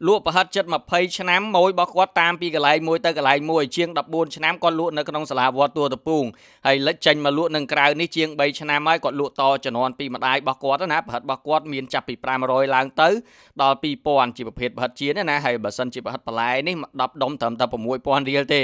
លក់ប្រហិតចិត្ត20ឆ្នាំម៉ួយរបស់គាត់តាមពីកន្លែងមួយទៅកន្លែងមួយជាង14ឆ្នាំគាត់លក់នៅក្នុងសាលាវត្តទួលតពូងហើយលេចចេញមកលក់នឹងក្រៅនេះជាង3ឆ្នាំហើយគាត់លក់តជំនាន់ពីម្ដាយរបស់គាត់ណាប្រហិតរបស់គាត់មានចាប់ពី500ឡើងទៅដល់2000ជាប្រភេទប្រហិតជាតិណាហើយបើសិនជាប្រហិតបន្លែនេះ10ដុំត្រឹមតែ6000រៀលទេ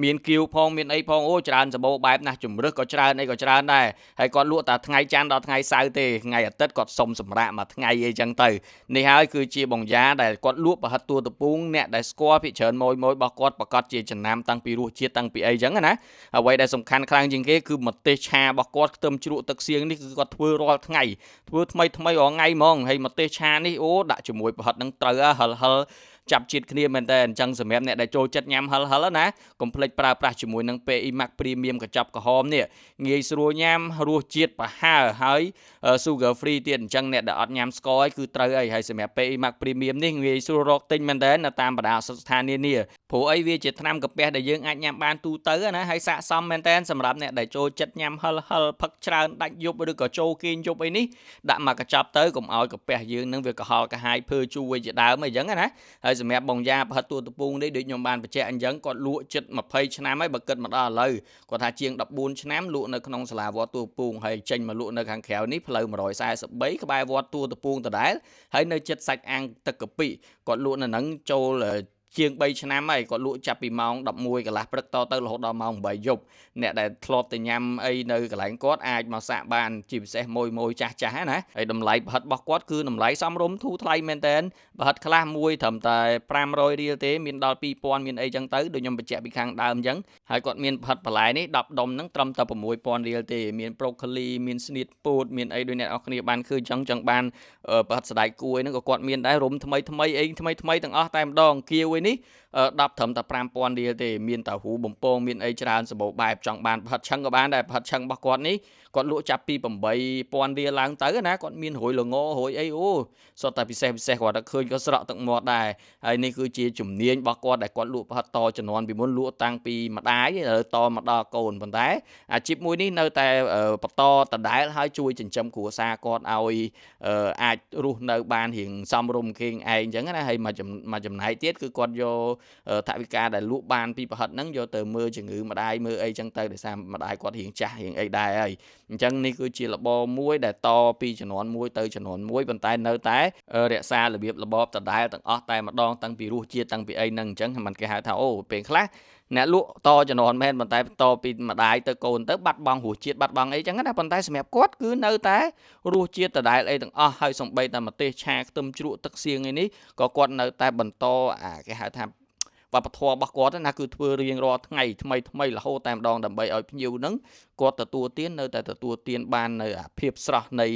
មានគៀវផងមានអីផងអូច្រើនសម្បូរបែបណាស់ជំរឹះក៏ច្រើនអីក៏ច្រើនដែរហើយគាត់លក់តែថ្ងៃច័ន្ទដល់ថ្ងៃសៅរ៍ទេថ្ងៃអាទិត្យគាត់សុំសម្រាកមួយថ្ងៃអីចឹងទៅនេះហើយគឺជាបង្យ៉ាដែលគាត់លក់ប្រហិតទួលតពូងអ្នកដែលស្គាល់ភាគច្រើនម៉ួយរបស់គាត់ប្រកាសជាចំណាំតាំងពីរសជាតិតាំងពីអីចឹងណាអ្វីដែលសំខាន់ខ្លាំងជាងគេគឺម្ទេសឆារបស់គាត់ខ្ទឹមជ្រក់ទឹកសៀងនេះគឺគាត់ធ្វើរាល់ថ្ងៃធ្វើថ្មីរាល់ថ្ងៃហ្មងហើយម្ទេសឆានេះអូដាក់ជាមួយប្រហិតនឹងត្រូវហិលចាប់ជាតិគ្នាមែនតើអញ្ចឹងសម្រាប់អ្នកដែលចូលចិត្តញ៉ាំហិលណាកុំភ្លេចប្រើប្រាស់ជាមួយនឹង PE Max Premium កញ្ចប់ក្រហមនេះងាយស្រួលញ៉ាំរសជាតិប្រហើរហើយ sugar free ទៀតអញ្ចឹងអ្នកដែលអត់ញ៉ាំស្ករអីគឺត្រូវហើយសម្រាប់ PE Max Premium នេះងាយស្រួលរកទិញមែនតើនៅតាមបណ្ដាអសស្ថាននានាព្រោះអីវាជាថ្នាំកាពះដែលយើងអាចញ៉ាំបានទូទៅណាហើយស័ក្តិសមមែនតើសម្រាប់អ្នកដែលចូលចិត្តញ៉ាំហិលផឹកច្រើនដាច់យប់ឬក៏ចូលគេងយប់អីនេះដាក់មកកញ្ចប់ទៅកុំឲ្យកាពះយើងនឹងវាកុហលកាហាយភើជួរជាដើមអីចឹងណាហើយសម្រាប់បងយ៉ាប្រហិតទួលតពូងនេះដូចខ្ញុំបានបញ្ជាក់អញ្ចឹងគាត់លក់ចិត្ត20ឆ្នាំហើយបើគិតមកដល់ឥឡូវគាត់ថាជាង14ឆ្នាំលក់នៅក្នុងសាលាវត្តទួលតពូងហើយចេញមកលក់នៅខាងក្រៅនេះផ្លូវ143ក្បែរវត្តទួលតពូងដដែលហើយនៅចិត្តសាច់អាំងទឹកកាពិគាត់លក់នៅហ្នឹងចូលជាង3ឆ្នាំហើយគាត់លក់ចាប់ពីម៉ោង11កន្លះព្រឹកតទៅរហូតដល់ម៉ោង8យប់អ្នកដែលធ្លាប់ទៅញ៉ាំអីនៅកន្លែងគាត់អាចមកសាកបានជាពិសេសមួយចាស់ណាហើយតម្លៃប្រហិតរបស់គាត់គឺតម្លៃសមរម្យធូរថ្លៃមែនតើប្រហិតខ្លះមួយត្រឹមតែ500រៀលទេមានដល់2000មានអីចឹងទៅដូចខ្ញុំបញ្ជាក់ពីខាងដើមចឹងហើយគាត់មានប្រហិតបន្លែនេះ10ដុំហ្នឹងត្រឹមតែ6000រៀលទេមានប្រូកូលីមានស្នៀតពោតមានអីដូចអ្នកនរគ្នាបានឃើញចឹងបានប្រហិតសណ្តែកគួយហ្នឹងក៏គាត់មានដែររុំថ្មីអីថ្មីទាំងអស់តែម្ដងគៀវនេះ10ត្រឹមតែ5000រៀលទេមានតាហ៊ូបំពងមានអីច្រើនសម្បូរបែបចង់បានប្រហិតឆឹងក៏បានដែរប្រហិតឆឹងរបស់គាត់នេះគាត់លក់ចាប់ពី8000រៀលឡើងទៅណាគាត់មានរួយល្ងរួយអីអូសុទ្ធតែពិសេសគាត់ឃើញក៏ស្រក់ទឹកមាត់ដែរហើយនេះគឺជាជំនាញរបស់គាត់ដែលគាត់លក់ប្រហិតតជំនាន់ពីមុនលក់តាំងពីម្ដាយតមកដល់កូនប៉ុន្តែអាជីពមួយនេះនៅតែបន្តដដែលហើយជួយចិញ្ចឹមគ្រួសារគាត់ឲ្យអាចរស់នៅបានរៀងសមរម្យគេឯងអញ្ចឹងណាហើយមកចំណែកទៀតគឺគាត់យកថវិកាដែលលក់បានពីប្រហិតហ្នឹងយកទៅមើលជំងឺម្ដាយមើលអីចឹងទៅដោយសារម្ដាយគាត់រៀងចាស់រៀងអីដែរហើយអញ្ចឹងនេះគឺជារបរមួយដែលតពីជំនាន់មួយទៅជំនាន់មួយប៉ុន្តែនៅតែរក្សារបៀបរបបដដែលទាំងអស់តែម្ដងតាំងពីរសជាតិតាំងពីអីហ្នឹងអញ្ចឹងមិនគេហៅថាអូពេលខ្លះអ្នកលក់តជំនាន់មែនប៉ុន្តែតពីម្ដាយទៅកូនទៅបាត់បង់រសជាតិបាត់បង់អីចឹងណាប៉ុន្តែសម្រាប់គាត់គឺនៅតែរសជាតិដដែលអីទាំងអស់ហើយសំបីតែម្ទេសឆាខ្ទឹមជ្រក់ទឹកសៀងឯនេះក៏គាត់នៅតែបន្តគេហៅថាវប្បធម៌របស់គាត់ណាគឺធ្វើរៀងរាល់ថ្ងៃថ្មីរហូតតែម្ដងដើម្បីឲ្យភ្ញៀវហ្នឹងគាត់ទទួលទាននៅតែទទួលទានបាននៅភាពស្រស់នៃ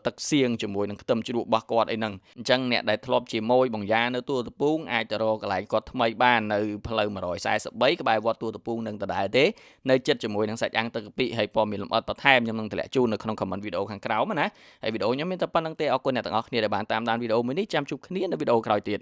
ទឹកសៀងជាមួយនឹងខ្ទឹមជ្រក់របស់គាត់អីហ្នឹងអញ្ចឹងអ្នកដែលធ្លាប់ជាម៉ួយបង្យ៉ានៅទួលតពូងអាចទៅរកកន្លែងគាត់ថ្មីបាននៅផ្លូវ143ក្បែរវត្តទួលតពូងនឹងដដែលទេនៅចិត្តជាមួយនឹងសាច់អាំងទឹកកាពិហើយព័ត៌មានលម្អិតបន្ថែមខ្ញុំនឹងតម្លាក់ជូននៅក្នុង comment វីដេអូខាងក្រោមណាហើយវីដេអូខ្ញុំមានតែប៉ុណ្្នឹងទេអរគុណអ្នកទាំងអស់គ្នាដែលបានតាមដានវីដេអូមួយនេះចាំជួបគ្នានៅវីដេអូក្រោយទៀត